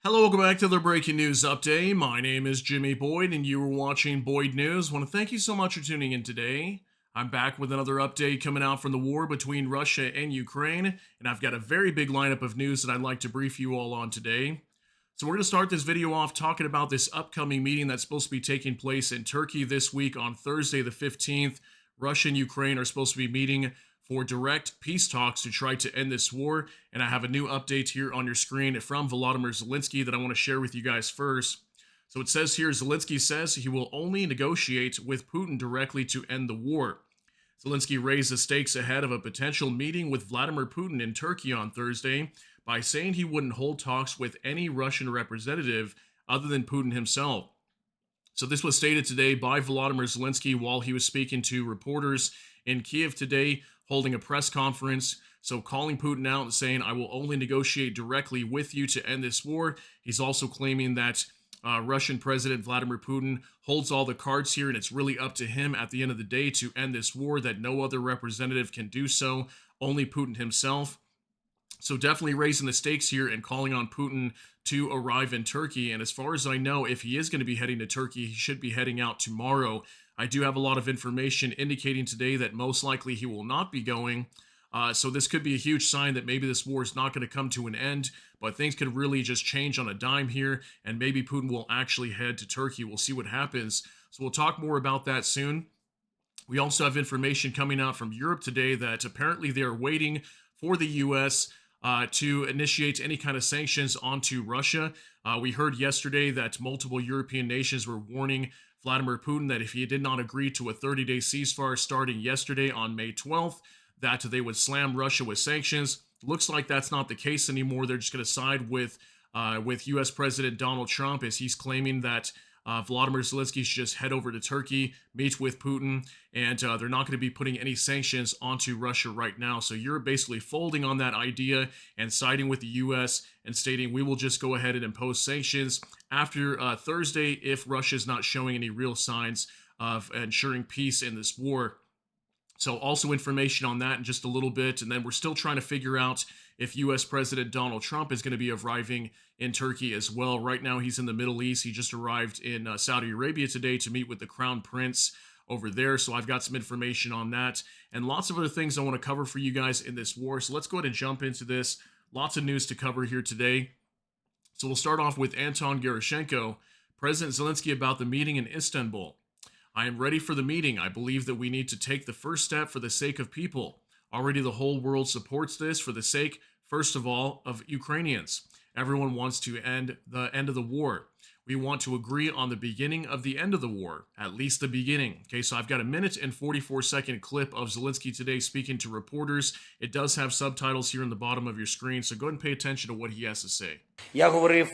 Hello, welcome back to the Breaking News Update. My name is Jimmy Boyd, and you are watching Boyd News. I want to thank you so much for tuning in today. I'm back with another update coming out from the war between Russia and Ukraine, and I've got a very big lineup of news that I'd like to brief you all on today. So we're going to start this video off talking about this upcoming meeting that's supposed to be taking place in Turkey this week on Thursday the 15th. Russia and Ukraine are supposed to be meeting for direct peace talks to try to end this war. And I have a new update here on your screen from Volodymyr Zelenskyy that I want to share with you guys first. So it says here, Zelenskyy says he will only negotiate with Putin directly to end the war. Zelenskyy raised the stakes ahead of a potential meeting with Vladimir Putin in Turkey on Thursday by saying he wouldn't hold talks with any Russian representative other than Putin himself. So this was stated today by Volodymyr Zelenskyy while he was speaking to reporters in Kiev today, holding a press conference. So calling Putin out and saying, I will only negotiate directly with you to end this war. He's also claiming that Russian President Vladimir Putin holds all the cards here, and it's really up to him at the end of the day to end this war, that no other representative can do so, only Putin himself. So definitely raising the stakes here and calling on Putin to arrive in Turkey. And as far as I know, if he is going to be heading to Turkey, he should be heading out tomorrow. I do have a lot of information indicating today that most likely he will not be going. So this could be a huge sign that maybe this war is not going to come to an end, but things could really just change on a dime here, and maybe Putin will actually head to Turkey. We'll see what happens. So we'll talk more about that soon. We also have information coming out from Europe today that apparently they are waiting for the U.S. To initiate any kind of sanctions onto Russia. We heard yesterday that multiple European nations were warning Vladimir Putin that if he did not agree to a 30-day ceasefire starting yesterday on May 12th, that they would slam Russia with sanctions. Looks like that's not the case anymore. They're just going to side with U.S. President Donald Trump, as he's claiming that Volodymyr Zelenskyy should just head over to Turkey, meet with Putin, and they're not going to be putting any sanctions onto Russia right now. So Europe basically folding on that idea and siding with the U.S. and stating we will just go ahead and impose sanctions after Thursday if Russia is not showing any real signs of ensuring peace in this war. So also information on that in just a little bit. And then we're still trying to figure out if U.S. President Donald Trump is going to be arriving in Turkey as well. Right now, he's in the Middle East. He just arrived in Saudi Arabia today to meet with the Crown Prince over there. So I've got some information on that and lots of other things I want to cover for you guys in this war. So let's go ahead and jump into this. Lots of news to cover here today. So we'll start off with Anton Gerashenko, President Zelenskyy about the meeting in Istanbul. I am ready for the meeting. I believe that we need to take the first step for the sake of people. Already the whole world supports this for the sake, first of all, of Ukrainians. Everyone wants to end the end of the war. We want to agree on the beginning of the end of the war, at least the beginning. Okay, so I've got a 1:44 clip of Zelenskyy today speaking to reporters. It does have subtitles here in the bottom of your screen, so go ahead and pay attention to what he has to say. Я говорив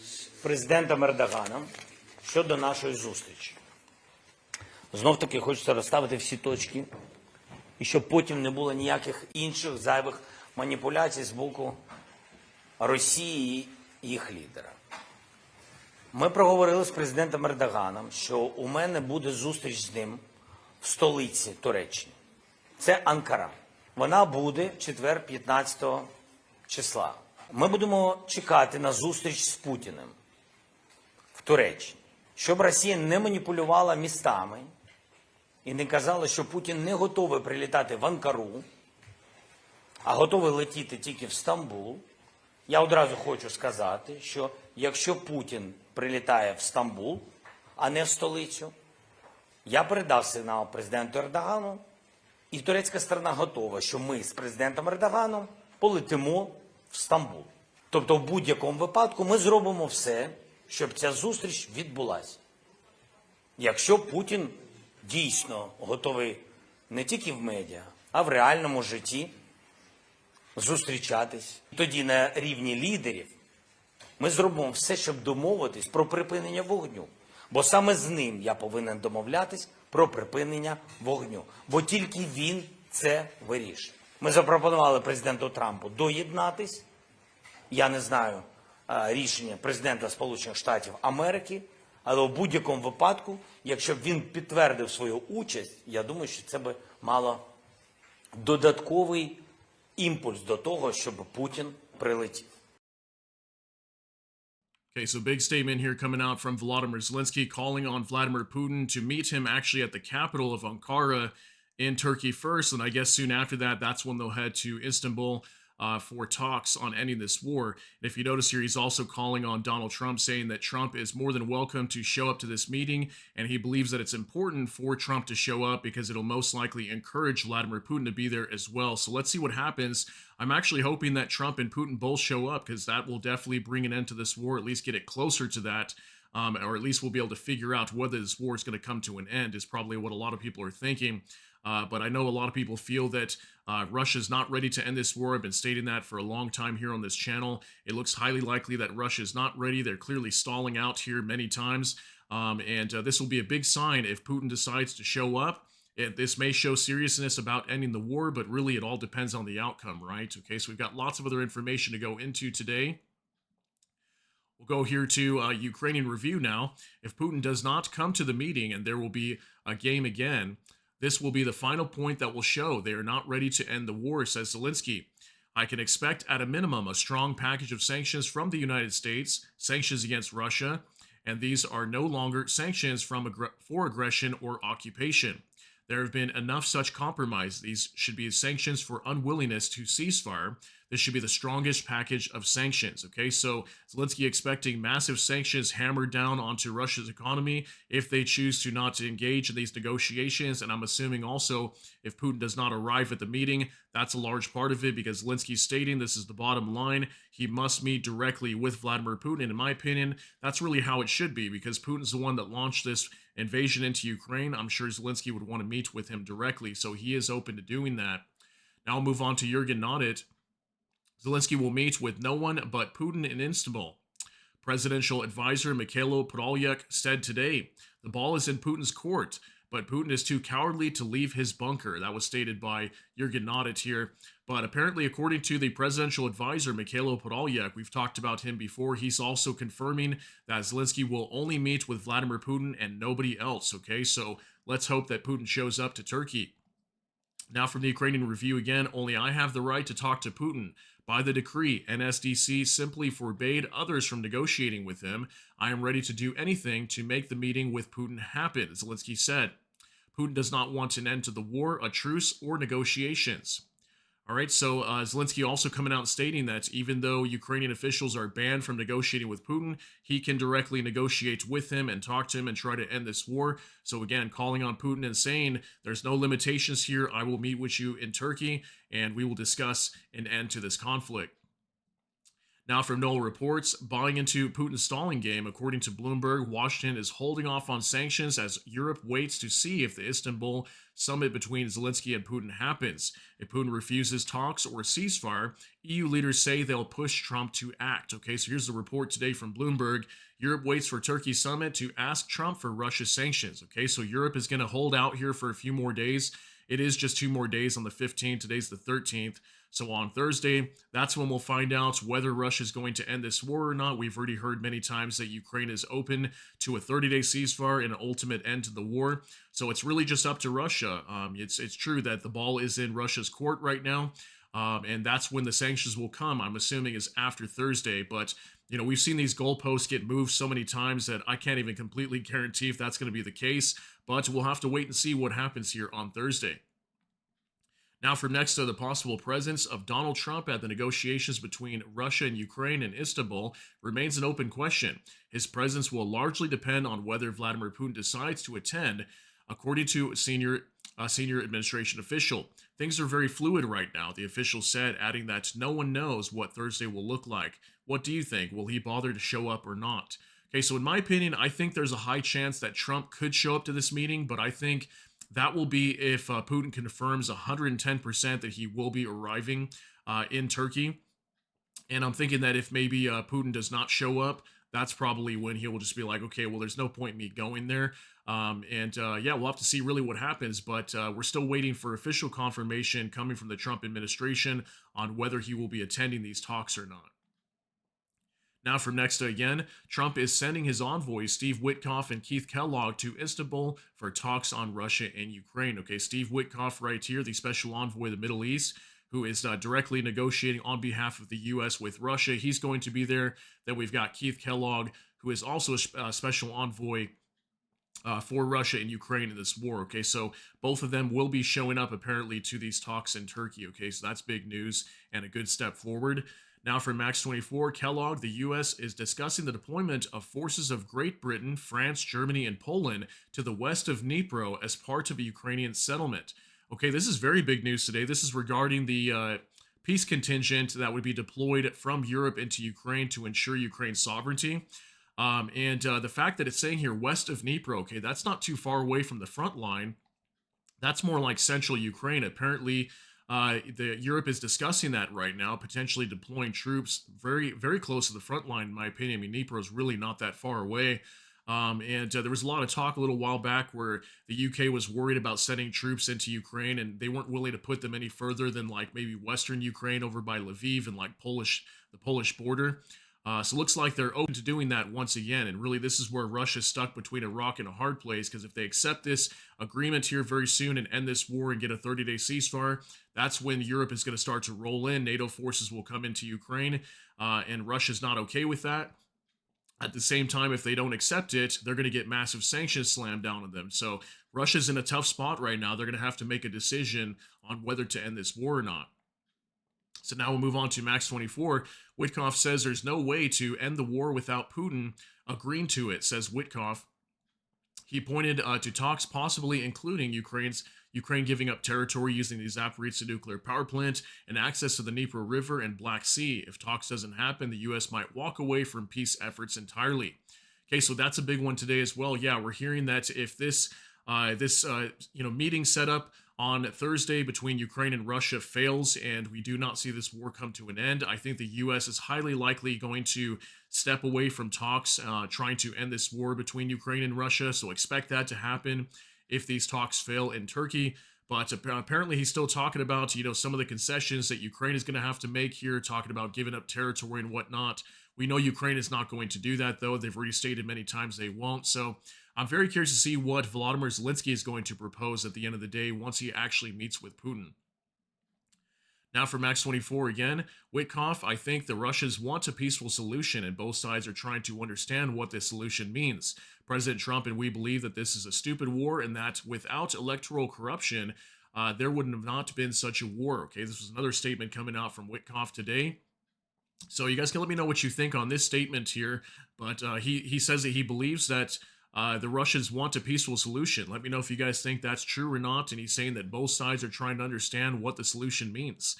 з президентом Ердоганом щодо нашої зустрічі. Знов-таки хочеться розставити всі точки, і щоб потім не було ніяких інших зайвих маніпуляцій з боку Росії і їх лідера. Ми проговорили з президентом Ердоганом, що у мене буде зустріч з ним в столиці Туреччини. Це Анкара. Вона буде в четвер 15 числа. Ми будемо чекати на зустріч з Путіним в Туреччині, щоб Росія не маніпулювала містами і не казала, що Путін не готовий прилітати в Анкару, а готовий летіти тільки в Стамбул. Я одразу хочу сказати, що якщо Путін прилітає в Стамбул, а не в столицю, я передав сигнал президенту Ердогану, і турецька сторона готова, що ми з президентом Ердоганом полетимо в Стамбул. Тобто в будь-якому випадку ми зробимо все, щоб ця зустріч відбулася. Якщо Путін дійсно готовий не тільки в медіа, а в реальному житті зустрічатись, тоді на рівні лідерів ми зробимо все, щоб домовитись про припинення вогню. Бо саме з ним я повинен домовлятись про припинення вогню. Бо тільки він це вирішить. Ми запропонували президенту Трампу доєднатись. Я не знаю рішення президента Сполучених Штатів Америки, але у будь-якому випадку, якщо б він підтвердив свою участь, я думаю, що це би мало додатковий імпульс до того, щоб Путін прилетів. Okay, so big statement here coming out from Volodymyr Zelensky calling on Vladimir Putin to meet him actually at the capital of Ankara in Turkey first. And I guess soon after that, that's when they'll head to Istanbul for talks on ending this war. And if you notice here, he's also calling on Donald Trump, saying that Trump is more than welcome to show up to this meeting. And he believes that it's important for Trump to show up because it'll most likely encourage Vladimir Putin to be there as well. So let's see what happens. I'm actually hoping that Trump and Putin both show up because that will definitely bring an end to this war, at least get it closer to that. Or at least we'll be able to figure out whether this war is going to come to an end, is probably what a lot of people are thinking. But I know a lot of people feel that Russia's not ready to end this war. I've been stating that for a long time here on this channel. It looks highly likely that Russia is not ready. They're clearly stalling out here many times. And this will be a big sign if Putin decides to show up. This may show seriousness about ending the war, but really it all depends on the outcome, right? Okay, so we've got lots of other information to go into today. We'll go here to Ukrainian review now. If Putin does not come to the meeting and there will be a game again, this will be the final point that will show they are not ready to end the war, says Zelensky. I can expect at a minimum a strong package of sanctions from the United States, sanctions against Russia, and these are no longer sanctions for aggression or occupation. There have been enough such compromise. These should be sanctions for unwillingness to ceasefire. This should be the strongest package of sanctions. Okay, so Zelensky expecting massive sanctions hammered down onto Russia's economy if they choose to not to engage in these negotiations. And I'm assuming also if Putin does not arrive at the meeting, that's a large part of it because Zelensky's stating this is the bottom line. He must meet directly with Vladimir Putin. And in my opinion, that's really how it should be because Putin's the one that launched this invasion into Ukraine. I'm sure Zelensky would want to meet with him directly. So he is open to doing that. Now I'll move on to Jürgen Nodit. Zelensky will meet with no one but Putin in Istanbul. Presidential advisor Mikhailo Podolyak said today, the ball is in Putin's court, but Putin is too cowardly to leave his bunker. That was stated by Jürgen Nodit here. But apparently, according to the presidential advisor Mikhailo Podolyak, we've talked about him before, he's also confirming that Zelensky will only meet with Vladimir Putin and nobody else. Okay, so let's hope that Putin shows up to Turkey. Now from the Ukrainian Review again, only I have the right to talk to Putin. By the decree, NSDC simply forbade others from negotiating with him. I am ready to do anything to make the meeting with Putin happen, Zelensky said. Putin does not want an end to the war, a truce, or negotiations. All right, so Zelensky also coming out stating that even though Ukrainian officials are banned from negotiating with Putin, he can directly negotiate with him and talk to him and try to end this war. So again, calling on Putin and saying, there's no limitations here. I will meet with you in Turkey and we will discuss an end to this conflict. Now from Noel Reports, buying into Putin's stalling game, according to Bloomberg, Washington is holding off on sanctions as Europe waits to see if the Istanbul summit between Zelensky and Putin happens. If Putin refuses talks or a ceasefire, EU leaders say they'll push Trump to act. Okay, so here's the report today from Bloomberg. Europe waits for Turkey summit to ask Trump for Russia sanctions. Okay, so Europe is going to hold out here for a few more days. It is just 2 more days on the 15th. Today's the 13th. So on Thursday, that's when we'll find out whether Russia is going to end this war or not. We've already heard many times that Ukraine is open to a 30-day ceasefire and an ultimate end to the war. So it's really just up to Russia. It's true that the ball is in Russia's court right now. And that's when the sanctions will come, I'm assuming, is after Thursday. But, you know, we've seen these goalposts get moved so many times that I can't even completely guarantee if that's going to be the case. But we'll have to wait and see what happens here on Thursday. Now, from next to the possible presence of Donald Trump at the negotiations between Russia and Ukraine in Istanbul remains an open question. His presence will largely depend on whether Vladimir Putin decides to attend, according to a senior administration official. Things are very fluid right now, the official said, adding that no one knows what Thursday will look like. What do you think? Will he bother to show up or not? Okay, so in my opinion, I think there's a high chance that Trump could show up to this meeting, but I think that will be if Putin confirms 110% that he will be arriving in Turkey. And I'm thinking that if maybe Putin does not show up, that's probably when he will just be like, okay, well, there's no point in me going there. Yeah, we'll have to see really what happens. But we're still waiting for official confirmation coming from the Trump administration on whether he will be attending these talks or not. Now from next to again, Trump is sending his envoys, Steve Witkoff and Keith Kellogg, to Istanbul for talks on Russia and Ukraine. Okay, Steve Witkoff right here, the special envoy of the Middle East, who is directly negotiating on behalf of the U.S. with Russia. He's going to be there. Then we've got Keith Kellogg, who is also a special envoy for Russia and Ukraine in this war. Okay, so both of them will be showing up apparently to these talks in Turkey. Okay, so that's big news and a good step forward. Now for Max 24, Kellogg, the U.S. is discussing the deployment of forces of Great Britain, France, Germany, and Poland to the west of Dnipro as part of a Ukrainian settlement. Okay, this is very big news today. This is regarding the peace contingent that would be deployed from Europe into Ukraine to ensure Ukraine's sovereignty. And the fact that it's saying here west of Dnipro, okay, that's not too far away from the front line. That's more like central Ukraine. Apparently, the Europe is discussing that right now, potentially deploying troops very, very close to the front line, in my opinion. I mean, Dnipro is really not that far away. And there was a lot of talk a little while back where the UK was worried about sending troops into Ukraine, and they weren't willing to put them any further than like maybe Western Ukraine over by Lviv and like the Polish border. So it looks like they're open to doing that once again. And really, this is where Russia's stuck between a rock and a hard place, because if they accept this agreement here very soon and end this war and get a 30-day ceasefire, that's when Europe is going to start to roll in. NATO forces will come into Ukraine, and Russia's not okay with that. At the same time, if they don't accept it, they're going to get massive sanctions slammed down on them. So Russia's in a tough spot right now. They're going to have to make a decision on whether to end this war or not. So now we'll move on to Max 24. Witkoff says there's no way to end the war without Putin agreeing to it, says Witkoff. He pointed to talks possibly including Ukraine giving up territory using the Zaporizhzhia nuclear power plant and access to the Dnipro River and Black Sea. If talks doesn't happen, the U.S. might walk away from peace efforts entirely. Okay, so that's a big one today as well. Yeah, we're hearing that if this meeting set up on Thursday between Ukraine and Russia fails and we do not see this war come to an end, I think the U.S. is highly likely going to step away from talks trying to end this war between Ukraine and Russia. So expect that to happen if these talks fail in Turkey. But apparently he's still talking about, some of the concessions that Ukraine is going to have to make here, talking about giving up territory and whatnot. We know Ukraine is not going to do that, though. They've already stated many times they won't. So I'm very curious to see what Volodymyr Zelenskyy is going to propose at the end of the day once he actually meets with Putin. Now for Max 24 again, Witkoff, I think the Russians want a peaceful solution and both sides are trying to understand what this solution means. President Trump and we believe that this is a stupid war and that without electoral corruption, there would have not been such a war. Okay, this was another statement coming out from Witkoff today. So you guys can let me know what you think on this statement here, but he says that he believes that the Russians want a peaceful solution. Let me know if you guys think that's true or not. And he's saying that both sides are trying to understand what the solution means.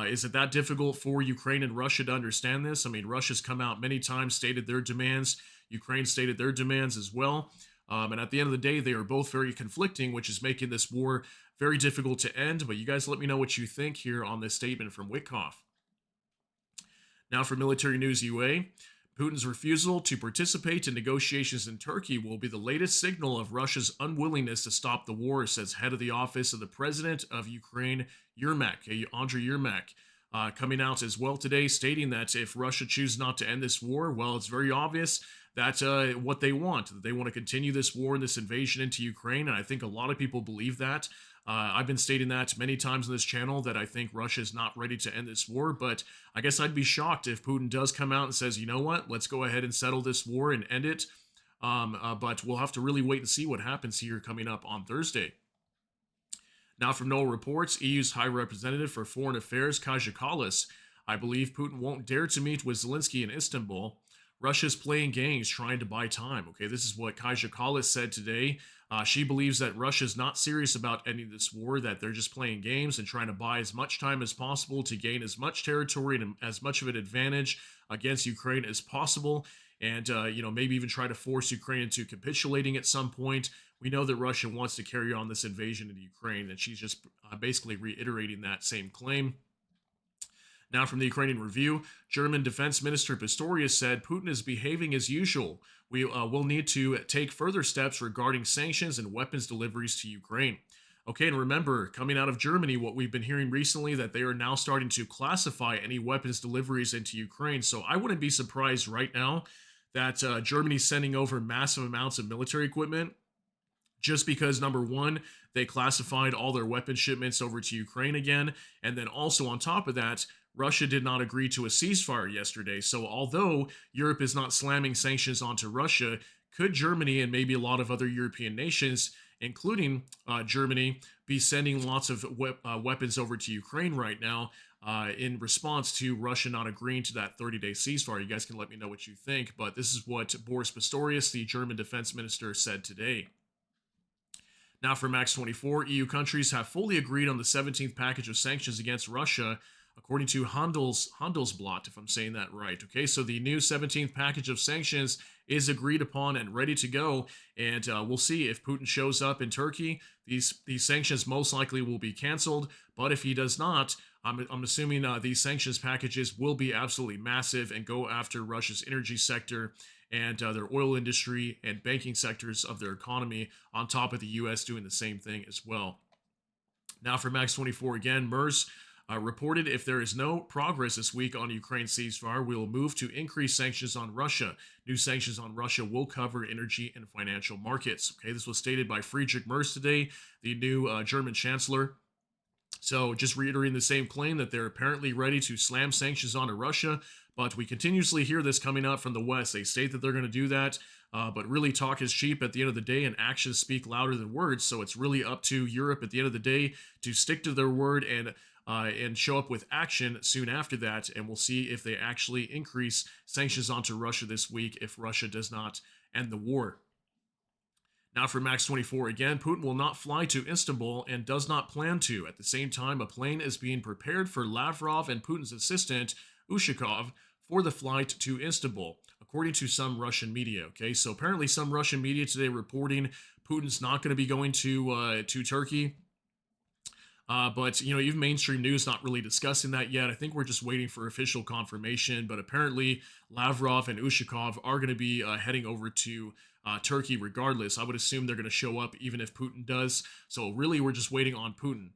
Is it that difficult for Ukraine and Russia to understand this? I mean, Russia's come out many times, stated their demands. Ukraine stated their demands as well. And at the end of the day, they are both very conflicting, which is making this war very difficult to end. But you guys let me know what you think here on this statement from Witkoff. Now for Military News UA. Putin's refusal to participate in negotiations in Turkey will be the latest signal of Russia's unwillingness to stop the war, says head of the office of the president of Ukraine, Yermak, Andriy Yermak, coming out as well today, stating that if Russia chooses not to end this war, well, it's very obvious that's what they want. That they want to continue this war and this invasion into Ukraine, and I think a lot of people believe that. I've been stating that many times on this channel that I think Russia is not ready to end this war, but I guess I'd be shocked if Putin does come out and says, you know what, let's go ahead and settle this war and end it. But we'll have to really wait and see what happens here coming up on Thursday. Now from Noel Reports, EU's High Representative for Foreign Affairs, Kaja Kallas, I believe Putin won't dare to meet with Zelenskyy in Istanbul. Russia's playing games trying to buy time. Okay, this is what Kaja Kallas said today. She believes that Russia's not serious about ending this war, that they're just playing games and trying to buy as much time as possible to gain as much territory and as much of an advantage against Ukraine as possible. And, maybe even try to force Ukraine into capitulating at some point. We know that Russia wants to carry on this invasion into Ukraine, and she's just basically reiterating that same claim. Now from the Ukrainian Review, German Defense Minister Pistorius said Putin is behaving as usual. We will need to take further steps regarding sanctions and weapons deliveries to Ukraine. Okay, and remember, coming out of Germany, what we've been hearing recently, that they are now starting to classify any weapons deliveries into Ukraine. So I wouldn't be surprised right now that Germany's sending over massive amounts of military equipment just because number one, they classified all their weapon shipments over to Ukraine again. And then also on top of that, Russia did not agree to a ceasefire yesterday. So although Europe is not slamming sanctions onto Russia, could Germany and maybe a lot of other European nations, including Germany, be sending lots of weapons over to Ukraine right now in response to Russia not agreeing to that 30-day ceasefire? You guys can let me know what you think, but this is what Boris Pistorius, the German defense minister, said today. Now for Max 24, EU countries have fully agreed on the 17th package of sanctions against Russia, according to Handelsblatt, if I'm saying that right. Okay, so the new 17th package of sanctions is agreed upon and ready to go, and we'll see if Putin shows up in Turkey. These sanctions most likely will be canceled, but if he does not, I'm assuming these sanctions packages will be absolutely massive and go after Russia's energy sector and their oil industry and banking sectors of their economy, on top of the U.S. doing the same thing as well. Now for Max 24 again, MERS reported if there is no progress this week on Ukraine ceasefire, we will move to increase sanctions on Russia. New sanctions on Russia will cover energy and financial markets. Okay, this was stated by Friedrich Merz today, the new German chancellor. So just reiterating the same claim that they're apparently ready to slam sanctions onto Russia, but we continuously hear this coming out from the West. They state that they're going to do that, but really talk is cheap at the end of the day, and actions speak louder than words. So it's really up to Europe at the end of the day to stick to their word and show up with action soon after that. And we'll see if they actually increase sanctions onto Russia this week if Russia does not end the war. Now for Max 24 again, Putin will not fly to Istanbul and does not plan to. At the same time, a plane is being prepared for Lavrov and Putin's assistant, Ushakov, for the flight to Istanbul, according to some Russian media. Okay, so apparently some Russian media today reporting Putin's not going to be going to Turkey. But, even mainstream news not really discussing that yet. I think we're just waiting for official confirmation. But apparently Lavrov and Ushakov are going to be heading over to Turkey regardless. I would assume they're going to show up even if Putin does. So really, we're just waiting on Putin.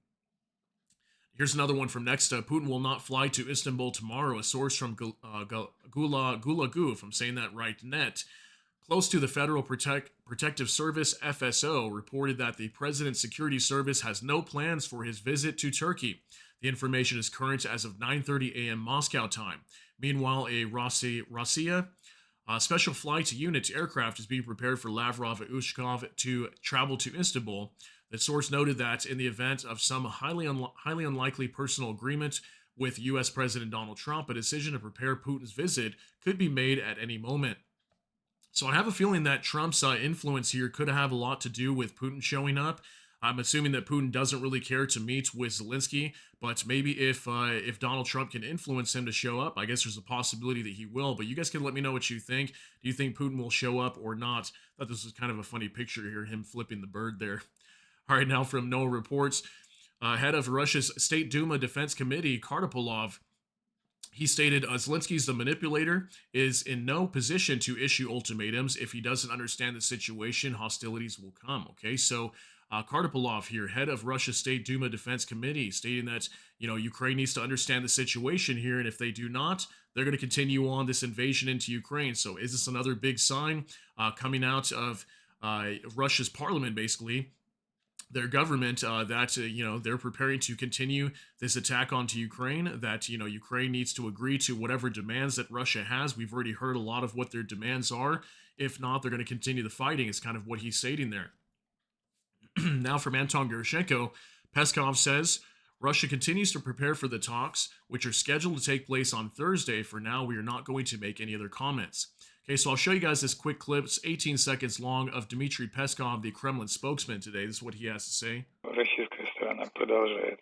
Here's another one from next. Putin will not fly to Istanbul tomorrow. A source from Gulagu, if I'm saying that right, net, close to the Federal Protective Service, FSO, reported that the President's Security Service has no plans for his visit to Turkey. The information is current as of 9:30 a.m. Moscow time. Meanwhile, a Rossiya special flight unit aircraft is being prepared for Lavrov and Ushakov to travel to Istanbul. The source noted that in the event of some highly unlikely personal agreement with U.S. President Donald Trump, a decision to prepare Putin's visit could be made at any moment. So I have a feeling that Trump's influence here could have a lot to do with Putin showing up. I'm assuming that Putin doesn't really care to meet with Zelenskyy, but maybe if Donald Trump can influence him to show up, I guess there's a possibility that he will. But you guys can let me know what you think. Do you think Putin will show up or not? I thought this was kind of a funny picture here, him flipping the bird there. All right, now from NOAA Reports, head of Russia's State Duma Defense Committee, Kartapolov, he stated, Zelensky's the manipulator, is in no position to issue ultimatums. If he doesn't understand the situation, hostilities will come. Okay, so Kartapolov here, head of Russia's State Duma Defense Committee, stating that, Ukraine needs to understand the situation here, and if they do not, they're going to continue on this invasion into Ukraine. So is this another big sign coming out of Russia's parliament, basically, their government, that they're preparing to continue this attack onto Ukraine, that Ukraine needs to agree to whatever demands that Russia has. We've already heard a lot of what their demands are. If not, they're going to continue the fighting, is kind of what he's stating there. Now from Anton Gerashenko, Peskov says Russia continues to prepare for the talks, which are scheduled to take place on Thursday. For now, we are not going to make any other comments. Okay, so I'll show you guys this quick clip. It's 18 seconds long of Dmitry Peskov, the Kremlin spokesman today. This is what he has to say. Российская сторона продолжает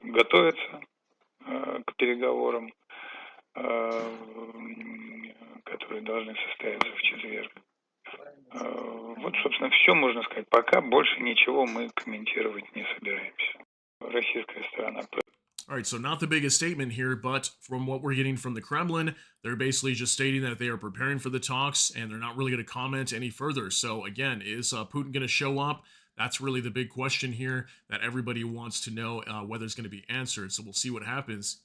готовиться к переговорам, которые должны состояться в четверг. Вот, собственно, все можно сказать. Пока больше ничего мы комментировать не собираемся. Российская сторона. All right, so not the biggest statement here, but from what we're getting from the Kremlin, they're basically just stating that they are preparing for the talks and they're not really going to comment any further. So again, is Putin going to show up? That's really the big question here that everybody wants to know whether it's going to be answered. So we'll see what happens.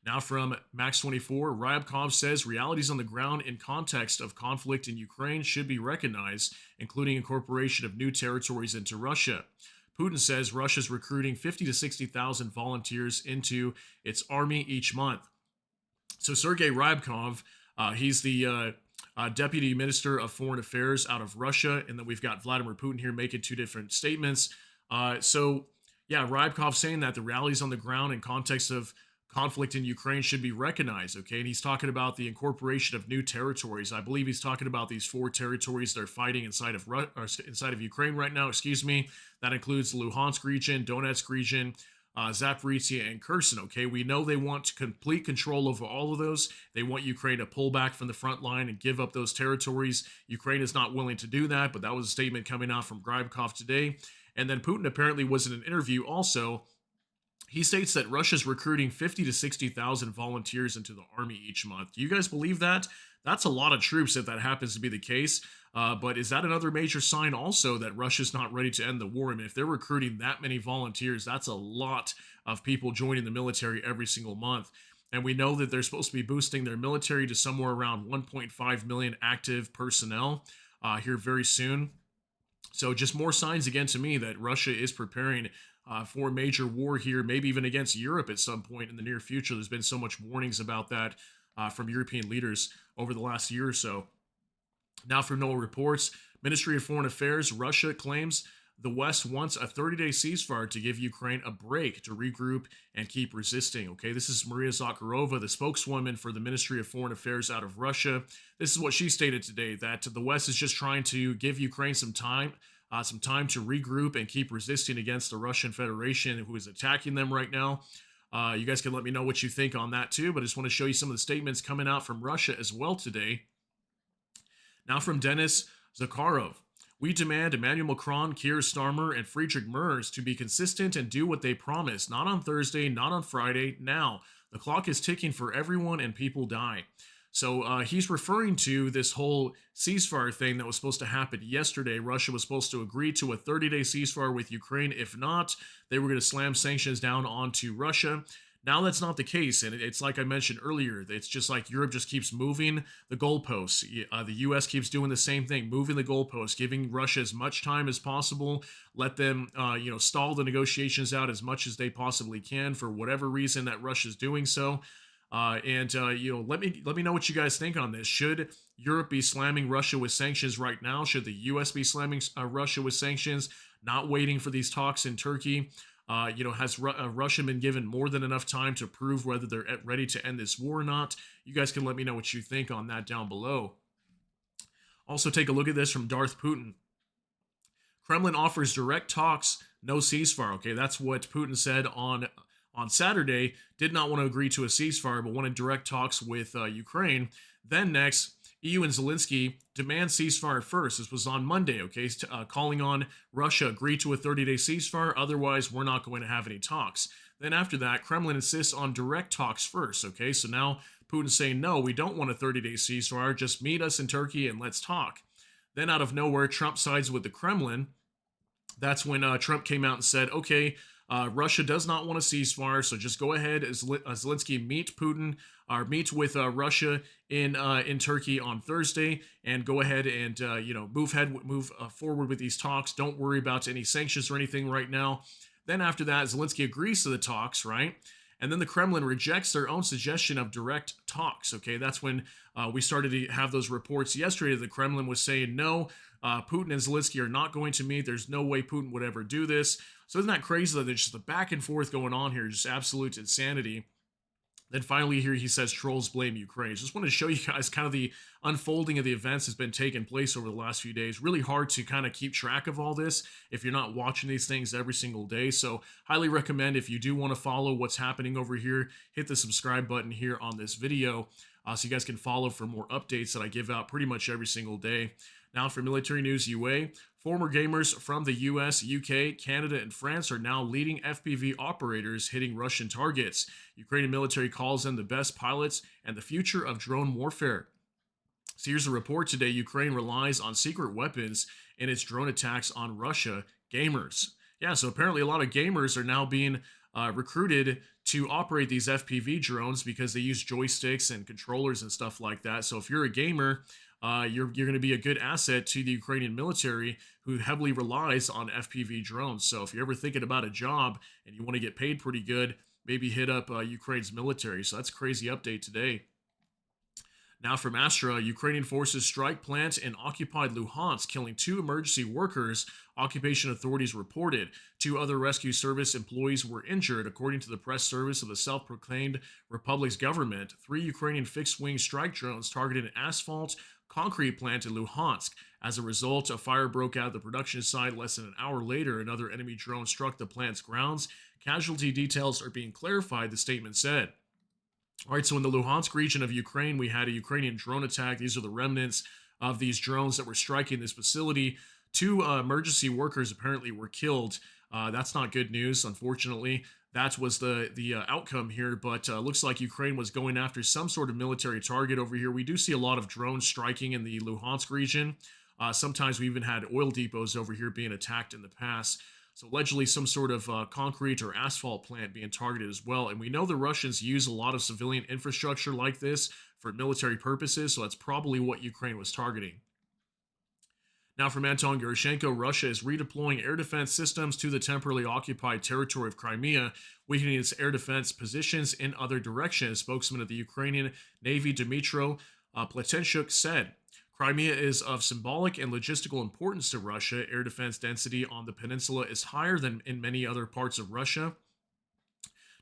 Now from Max24, Ryabkov says realities on the ground in context of conflict in Ukraine should be recognized, including incorporation of new territories into Russia. Putin says Russia's recruiting 50 to 60,000 volunteers into its army each month. So Sergei Ryabkov, he's the deputy minister of foreign affairs out of Russia, and then we've got Vladimir Putin here making two different statements. Ryabkov saying that the rallies on the ground in context of conflict in Ukraine should be recognized, okay? And he's talking about the incorporation of new territories. I believe he's talking about these 4 territories they're fighting inside of Ukraine right now, That includes the Luhansk region, Donetsk region, Zaporizhia, and Kherson, okay? We know they want complete control over all of those. They want Ukraine to pull back from the front line and give up those territories. Ukraine is not willing to do that, but that was a statement coming out from Grybkov today. And then Putin apparently was in an interview also. He states that Russia's recruiting 50 to 60,000 volunteers into the army each month. Do you guys believe that? That's a lot of troops if that happens to be the case. But is that another major sign also that Russia's not ready to end the war? I mean, if they're recruiting that many volunteers, that's a lot of people joining the military every single month. And we know that they're supposed to be boosting their military to somewhere around 1.5 million active personnel here very soon. So just more signs again to me that Russia is preparing for a major war here, maybe even against Europe at some point in the near future. There's been so much warnings about that from European leaders over the last year or so. Now from NOAA reports, Ministry of Foreign Affairs, Russia claims the West wants a 30-day ceasefire to give Ukraine a break to regroup and keep resisting. Okay, this is Maria Zakharova, the spokeswoman for the Ministry of Foreign Affairs out of Russia. This is what she stated today, that the West is just trying to give Ukraine some time to regroup and keep resisting against the Russian Federation, who is attacking them right now. You guys can let me know what you think on that too, but I just want to show you some of the statements coming out from Russia as well today. Now from Denis Zakharov. We demand Emmanuel Macron, Keir Starmer, and Friedrich Merz to be consistent and do what they promised. Not on Thursday, not on Friday, now. The clock is ticking for everyone and people die. So he's referring to this whole ceasefire thing that was supposed to happen yesterday. Russia was supposed to agree to a 30-day ceasefire with Ukraine. If not, they were going to slam sanctions down onto Russia. Now that's not the case, and it's like I mentioned earlier. It's just like Europe just keeps moving the goalposts. The U.S. keeps doing the same thing, moving the goalposts, giving Russia as much time as possible. Let them, stall the negotiations out as much as they possibly can for whatever reason that Russia's doing so. Let me know what you guys think on this. Should Europe be slamming Russia with sanctions right now? Should the U.S. be slamming Russia with sanctions, not waiting for these talks in Turkey? Has Russia been given more than enough time to prove whether they're ready to end this war or not? You guys can let me know what you think on that down below. Also, take a look at this from Darth Putin. Kremlin offers direct talks, no ceasefire. Okay, that's what Putin said on Saturday. Did not want to agree to a ceasefire, but wanted direct talks with Ukraine. Then next, EU and Zelenskyy demand ceasefire first. This was on Monday, okay? Calling on Russia, agree to a 30-day ceasefire, otherwise we're not going to have any talks. Then after that, Kremlin insists on direct talks first, okay? So now Putin's saying, no, we don't want a 30-day ceasefire, just meet us in Turkey and let's talk. Then out of nowhere, Trump sides with the Kremlin. That's when Trump came out and said, okay, Russia does not want a ceasefire, so just go ahead, Zelenskyy, meet with Russia in Turkey on Thursday, and go ahead and move forward with these talks. Don't worry about any sanctions or anything right now. Then after that, Zelenskyy agrees to the talks, right? And then the Kremlin rejects their own suggestion of direct talks. Okay, that's when we started to have those reports yesterday. The Kremlin was saying no. Putin and Zelenskyy are not going to meet. There's no way Putin would ever do this. So isn't that crazy that there's just the back and forth going on here, just absolute insanity. Then finally here he says trolls blame Ukraine. Just wanted to show you guys kind of the unfolding of the events that's been taking place over the last few days. Really hard to kind of keep track of all this if you're not watching these things every single day. So highly recommend, if you do want to follow what's happening over here, hit the subscribe button here on this video so you guys can follow for more updates that I give out pretty much every single day. Now for Military News UA, former gamers from the US, UK, Canada, and France are now leading FPV operators hitting Russian targets. Ukrainian military calls them the best pilots and the future of drone warfare. So here's a report today. Ukraine relies on secret weapons in its drone attacks on Russia gamers. Yeah, so apparently a lot of gamers are now being recruited to operate these FPV drones because they use joysticks and controllers and stuff like that. So if you're a gamer, you're going to be a good asset to the Ukrainian military, who heavily relies on FPV drones. So if you're ever thinking about a job and you want to get paid pretty good, maybe hit up Ukraine's military. So that's a crazy update today. Now from Astra, Ukrainian forces strike plant in occupied Luhansk, killing 2 emergency workers, occupation authorities reported. 2 other rescue service employees were injured, according to the press service of the self-proclaimed Republic's government. 3 Ukrainian fixed-wing strike drones targeted an asphalt concrete plant in Luhansk. As a result, a fire broke out at the production site. Less than an hour later, another enemy drone struck the plant's grounds. Casualty details are being clarified, the statement said. All right, so in the Luhansk region of Ukraine, we had a Ukrainian drone attack. These are the remnants of these drones that were striking this facility. 2 emergency workers apparently were killed. That's not good news, unfortunately. That was the outcome here, but looks like Ukraine was going after some sort of military target over here. We do see a lot of drones striking in the Luhansk region. Sometimes we even had oil depots over here being attacked in the past. So allegedly some sort of concrete or asphalt plant being targeted as well. And we know the Russians use a lot of civilian infrastructure like this for military purposes, so that's probably what Ukraine was targeting. Now from Anton Gerashenko, Russia is redeploying air defense systems to the temporarily occupied territory of Crimea, weakening its air defense positions in other directions. Spokesman of the Ukrainian Navy, Dmytro Pletenchuk, said. Crimea is of symbolic and logistical importance to Russia. Air defense density on the peninsula is higher than in many other parts of Russia.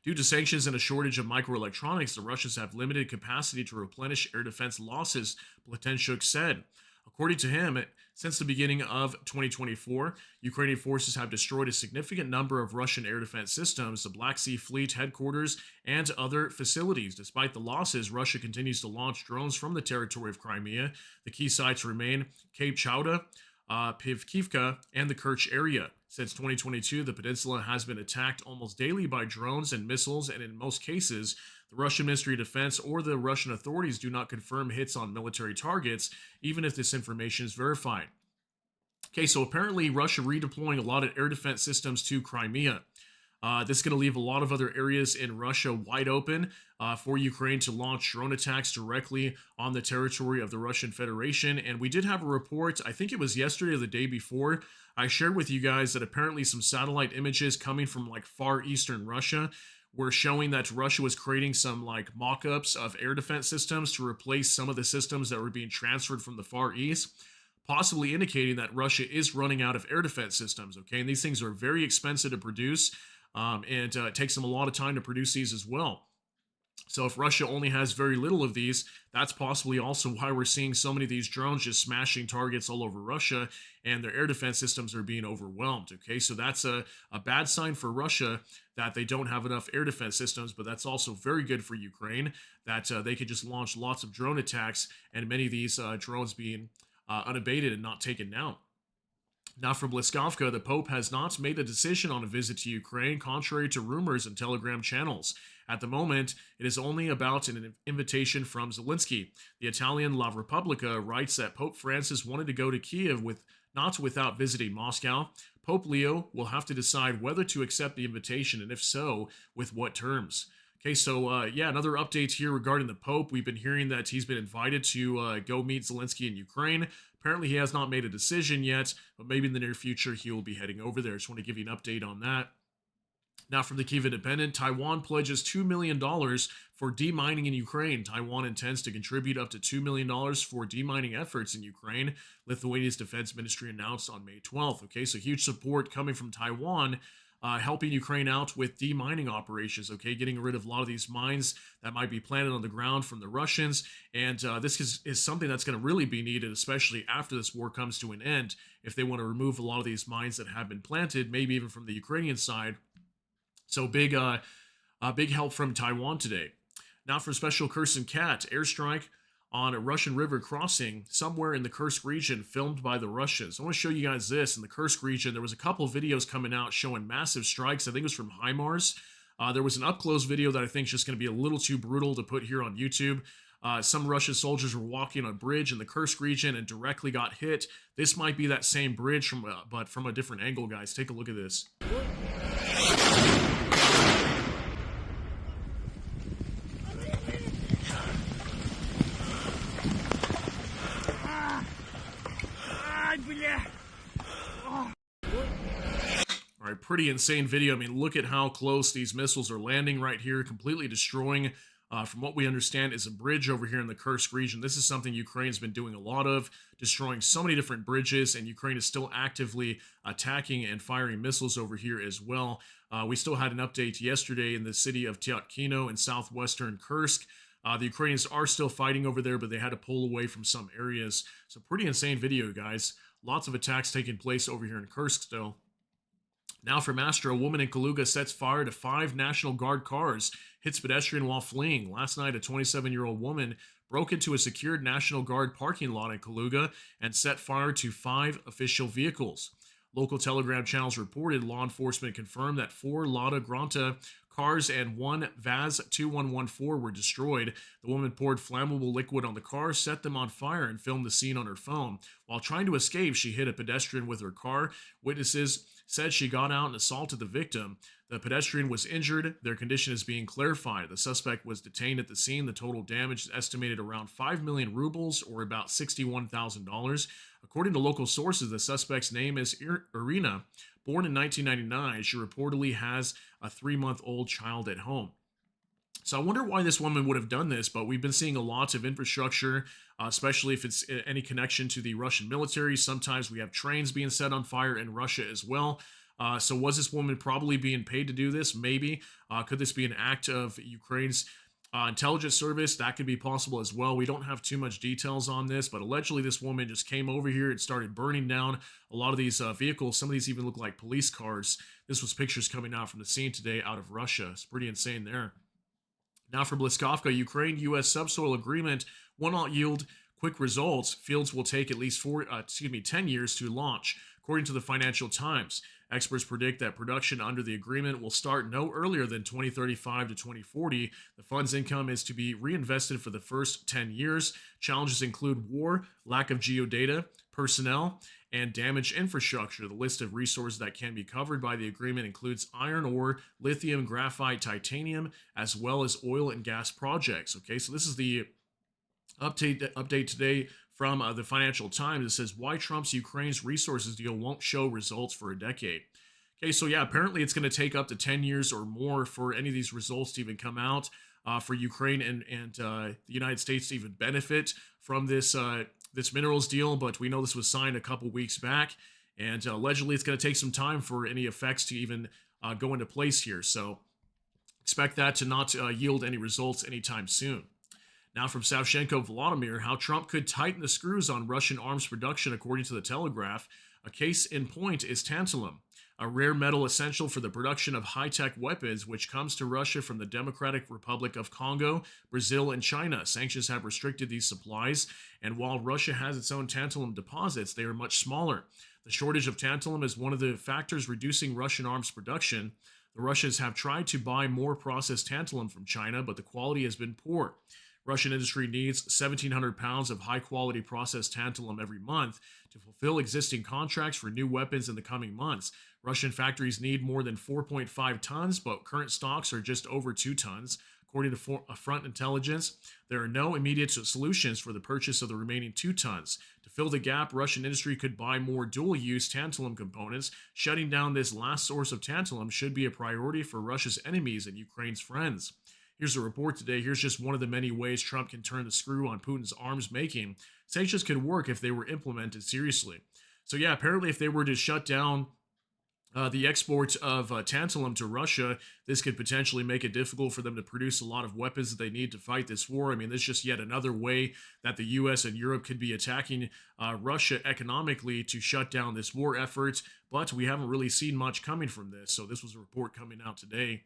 Due to sanctions and a shortage of microelectronics, the Russians have limited capacity to replenish air defense losses, Pletenchuk said. According to him, since the beginning of 2024, Ukrainian forces have destroyed a significant number of Russian air defense systems, the Black Sea Fleet headquarters, and other facilities. Despite the losses, Russia continues to launch drones from the territory of Crimea. The key sites remain Cape Chauda, Pivkivka, and the Kerch area. Since 2022, the peninsula has been attacked almost daily by drones and missiles, and in most cases, the Russian Ministry of Defense or the Russian authorities do not confirm hits on military targets, even if this information is verified. Okay, so apparently Russia redeploying a lot of air defense systems to Crimea. This is going to leave a lot of other areas in Russia wide open for Ukraine to launch drone attacks directly on the territory of the Russian Federation. And we did have a report, I think it was yesterday or the day before, I shared with you guys that apparently some satellite images coming from like far eastern Russia were showing that Russia was creating some like mock-ups of air defense systems to replace some of the systems that were being transferred from the Far East, possibly indicating that Russia is running out of air defense systems, okay? And these things are very expensive to produce, and it takes them a lot of time to produce these as well. So if Russia only has very little of these, that's possibly also why we're seeing so many of these drones just smashing targets all over Russia, and their air defense systems are being overwhelmed, okay? So that's a bad sign for Russia that they don't have enough air defense systems, but that's also very good for Ukraine that they could just launch lots of drone attacks, and many of these drones being unabated and not taken down. Now from Bliskovka, the Pope has not made a decision on a visit to Ukraine, contrary to rumors and Telegram channels. At the moment, it is only about an invitation from Zelenskyy. The Italian La Repubblica writes that Pope Francis wanted to go to Kiev not without visiting Moscow. Pope Leo will have to decide whether to accept the invitation, and if so, with what terms. Okay, so yeah, another update here regarding the Pope. We've been hearing that he's been invited to go meet Zelenskyy in Ukraine. Apparently, he has not made a decision yet, but maybe in the near future, he will be heading over there. Just want to give you an update on that. Now from the Kyiv Independent, Taiwan pledges $2 million for demining in Ukraine. Taiwan intends to contribute up to $2 million for demining efforts in Ukraine, Lithuania's defense ministry announced on May 12th. Okay, so huge support coming from Taiwan, helping Ukraine out with demining operations, okay, getting rid of a lot of these mines that might be planted on the ground from the Russians. And this is something that's going to really be needed, especially after this war comes to an end, if they want to remove a lot of these mines that have been planted, maybe even from the Ukrainian side. So big help from Taiwan today. Now for Special Kherson Cat, airstrike on a Russian river crossing somewhere in the Kursk region filmed by the Russians. I want to show you guys this. In the Kursk region, there was a couple videos coming out showing massive strikes. I think it was from HIMARS. There was an up-close video that I think is just going to be a little too brutal to put here on YouTube. Some Russian soldiers were walking on a bridge in the Kursk region and directly got hit. This might be that same bridge, but from a different angle, guys. Take a look at this. All right, pretty insane video. I mean, look at how close these missiles are landing right here, completely destroying, from what we understand, is a bridge over here in the Kursk region. This is something Ukraine's been doing a lot of, destroying so many different bridges, and Ukraine is still actively attacking and firing missiles over here as well. We still had an update yesterday in the city of Tyatkino in southwestern Kursk. The Ukrainians are still fighting over there, but they had to pull away from some areas. So pretty insane video, guys. Lots of attacks taking place over here in Kursk still. Now from Astra, a woman in Kaluga sets fire to 5 National Guard cars, hits pedestrian while fleeing. Last night, a 27-year-old woman broke into a secured National Guard parking lot in Kaluga and set fire to 5 official vehicles. Local Telegram channels reported law enforcement confirmed that 4 Lada Granta cars and 1 Vaz 2114 were destroyed. The woman poured flammable liquid on the cars, set them on fire, and filmed the scene on her phone. While trying to escape, she hit a pedestrian with her car. Witnesses said she got out and assaulted the victim. The pedestrian was injured. Their condition is being clarified. The suspect was detained at the scene. The total damage is estimated around 5 million rubles, or about $61,000. According to local sources, the suspect's name is Irina. Born in 1999, she reportedly has a 3-month-old child at home. So I wonder why this woman would have done this, but we've been seeing a lot of infrastructure, especially if it's any connection to the Russian military. Sometimes we have trains being set on fire in Russia as well. So was this woman probably being paid to do this? Maybe. Could this be an act of Ukraine's intelligence service? That could be possible as well. We don't have too much details on this, but allegedly this woman just came over here and started burning down a lot of these vehicles. Some of these even look like police cars. This was pictures coming out from the scene today out of Russia. It's pretty insane there. Now for Bliskovka, Ukraine-U.S. subsoil agreement will not yield quick results. Fields will take at least 10 years to launch, according to the Financial Times. Experts predict that production under the agreement will start no earlier than 2035 to 2040. The fund's income is to be reinvested for the first 10 years. Challenges include war, lack of geodata, personnel, and damaged infrastructure. The list of resources that can be covered by the agreement includes iron ore, lithium, graphite, titanium, as well as oil and gas projects. Okay, so this is the update today from the Financial Times. It says why Trump's Ukraine's resources deal won't show results for a decade. Okay, so yeah, apparently it's going to take up to 10 years or more for any of these results to even come out, for Ukraine and the United States to even benefit from this this minerals deal. But we know this was signed a couple weeks back, and allegedly it's going to take some time for any effects to even go into place here. So expect that to not yield any results anytime soon. Now from Savchenko Vladimir, how Trump could tighten the screws on Russian arms production, according to the Telegraph. A case in point is tantalum, a rare metal essential for the production of high-tech weapons, which comes to Russia from the Democratic Republic of Congo, Brazil, and China. Sanctions have restricted these supplies, and while Russia has its own tantalum deposits, they are much smaller. The shortage of tantalum is one of the factors reducing Russian arms production. The Russians have tried to buy more processed tantalum from China, but the quality has been poor. Russian industry needs 1,700 pounds of high-quality processed tantalum every month to fulfill existing contracts for new weapons in the coming months. Russian factories need more than 4.5 tons, but current stocks are just over 2 tons. According to Front Intelligence, there are no immediate solutions for the purchase of the remaining 2 tons. To fill the gap, Russian industry could buy more dual-use tantalum components. Shutting down this last source of tantalum should be a priority for Russia's enemies and Ukraine's friends. Here's a report today. Here's just one of the many ways Trump can turn the screw on Putin's arms making. Sanctions could work if they were implemented seriously. So yeah, apparently if they were to shut down the export of tantalum to Russia, this could potentially make it difficult for them to produce a lot of weapons that they need to fight this war. I mean, this is just yet another way that the U.S. and Europe could be attacking Russia economically to shut down this war effort, but we haven't really seen much coming from this. So this was a report coming out today.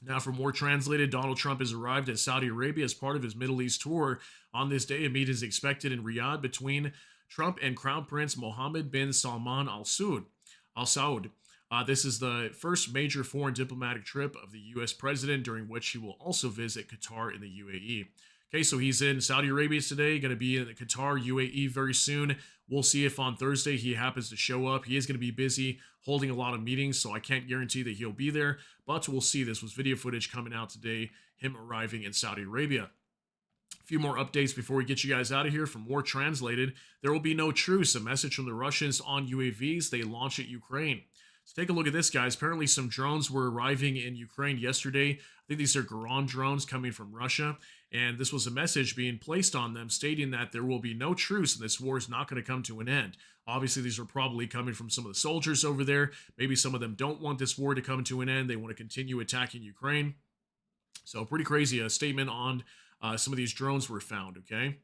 Now, for more translated, Donald Trump has arrived at Saudi Arabia as part of his Middle East tour. On this day, a meeting is expected in Riyadh between Trump and Crown Prince Mohammed bin Salman Al Saud. This is the first major foreign diplomatic trip of the U.S. president, during which he will also visit Qatar in the UAE. Okay, so he's in Saudi Arabia today, going to be in Qatar, UAE very soon. We'll see if on Thursday he happens to show up. He is going to be busy holding a lot of meetings, so I can't guarantee that he'll be there, but we'll see. This was video footage coming out today, him arriving in Saudi Arabia. A few more updates before we get you guys out of here. From War Translated, there will be no truce. A message from the Russians on UAVs they launch at Ukraine. So take a look at this, guys. Apparently some drones were arriving in Ukraine yesterday. I think these are Garan drones coming from Russia. And this was a message being placed on them stating that there will be no truce and this war is not going to come to an end. Obviously, these are probably coming from some of the soldiers over there. Maybe some of them don't want this war to come to an end. They want to continue attacking Ukraine. So pretty crazy. A statement on some of these drones were found, okay?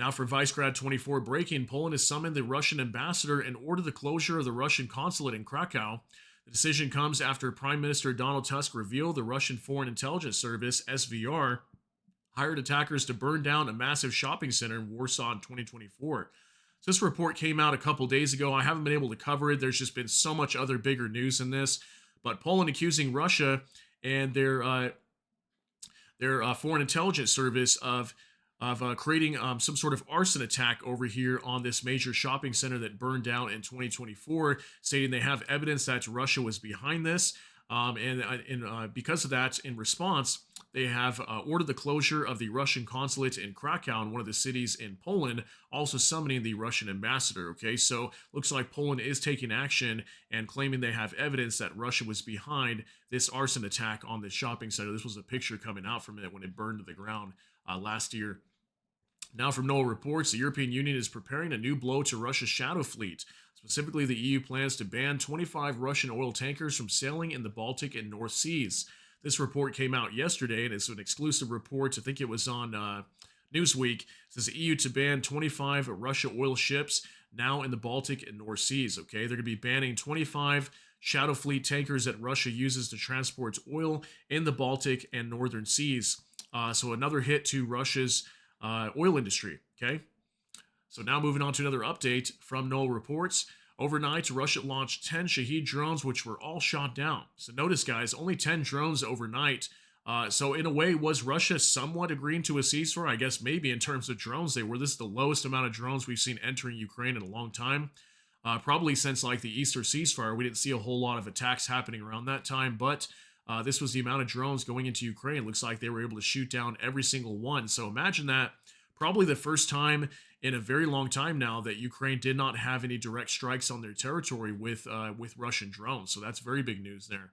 Now for Vicegrad 24 breaking, Poland has summoned the Russian ambassador and ordered the closure of the Russian consulate in Krakow. The decision comes after Prime Minister Donald Tusk revealed the Russian Foreign Intelligence Service, SVR, hired attackers to burn down a massive shopping center in Warsaw in 2024. So this report came out a couple days ago. I haven't been able to cover it. There's just been so much other bigger news in this. But Poland accusing Russia and their Foreign Intelligence Service of creating some sort of arson attack over here on this major shopping center that burned down in 2024, stating they have evidence that Russia was behind this. Because of that, in response, they have ordered the closure of the Russian consulate in Krakow, in one of the cities in Poland, also summoning the Russian ambassador. Okay, so looks like Poland is taking action and claiming they have evidence that Russia was behind this arson attack on this shopping center. This was a picture coming out from it when it burned to the ground last year. Now from NOAA reports, the European Union is preparing a new blow to Russia's shadow fleet. Specifically, the EU plans to ban 25 Russian oil tankers from sailing in the Baltic and North Seas. This report came out yesterday, and it's an exclusive report. I think it was on Newsweek. It says the EU to ban 25 Russia oil ships now in the Baltic and North Seas. Okay, they're going to be banning 25 shadow fleet tankers that Russia uses to transport oil in the Baltic and Northern Seas. So another hit to Russia's oil industry. Okay, so now moving on to another update from NOAA reports. Overnight, Russia launched 10 Shahed drones, which were all shot down. So notice, guys, only 10 drones overnight. So in a way, was Russia somewhat agreeing to a ceasefire? I guess maybe in terms of drones they were. This is the lowest amount of drones we've seen entering Ukraine in a long time. Probably since like the Easter ceasefire, we didn't see a whole lot of attacks happening around that time. But this was the amount of drones going into Ukraine. Looks like they were able to shoot down every single one. So imagine that. Probably the first time in a very long time now that Ukraine did not have any direct strikes on their territory with Russian drones. So that's very big news there.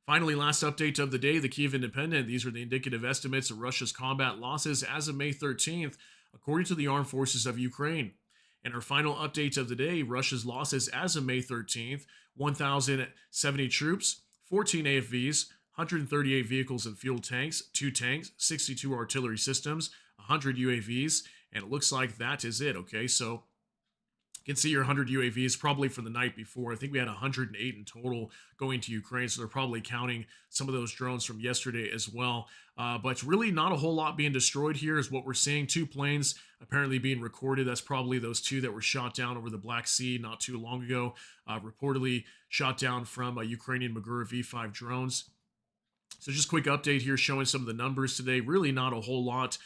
Finally, last update of the day, the Kyiv Independent. These are the indicative estimates of Russia's combat losses as of May 13th, according to the Armed Forces of Ukraine. And our final update of the day, Russia's losses as of May 13th, 1,070 troops, 14 AFVs, 138 vehicles and fuel tanks, 2 tanks, 62 artillery systems, 100 UAVs, and it looks like that is it, okay? So you can see your 100 UAVs probably from the night before. I think we had 108 in total going to Ukraine, so they're probably counting some of those drones from yesterday as well. But really not a whole lot being destroyed here is what we're seeing. 2 planes apparently being recorded. That's probably those 2 that were shot down over the Black Sea not too long ago, reportedly shot down from Ukrainian Magura V5 drones. So just quick update here showing some of the numbers today. Really not a whole lot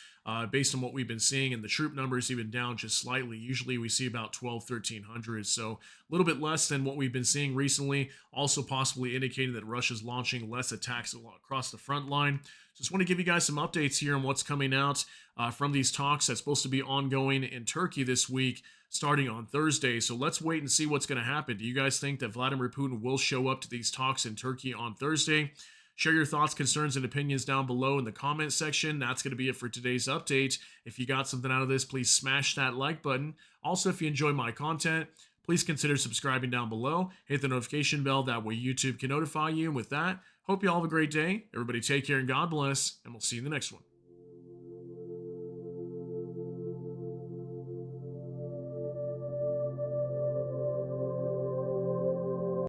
based on what we've been seeing, and the troop numbers even down just slightly. Usually we see about 1,300, so a little bit less than what we've been seeing recently. Also possibly indicating that Russia's launching less attacks across the front line. Just want to give you guys some updates here on what's coming out from these talks that's supposed to be ongoing in Turkey this week, starting on Thursday. So let's wait and see what's going to happen. Do you guys think that Vladimir Putin will show up to these talks in Turkey on Thursday? Share your thoughts, concerns, and opinions down below in the comment section. That's going to be it for today's update. If you got something out of this, please smash that like button. Also, if you enjoy my content, please consider subscribing down below. Hit the notification bell. That way YouTube can notify you. And with that, hope you all have a great day. Everybody take care and God bless. And we'll see you in the next one.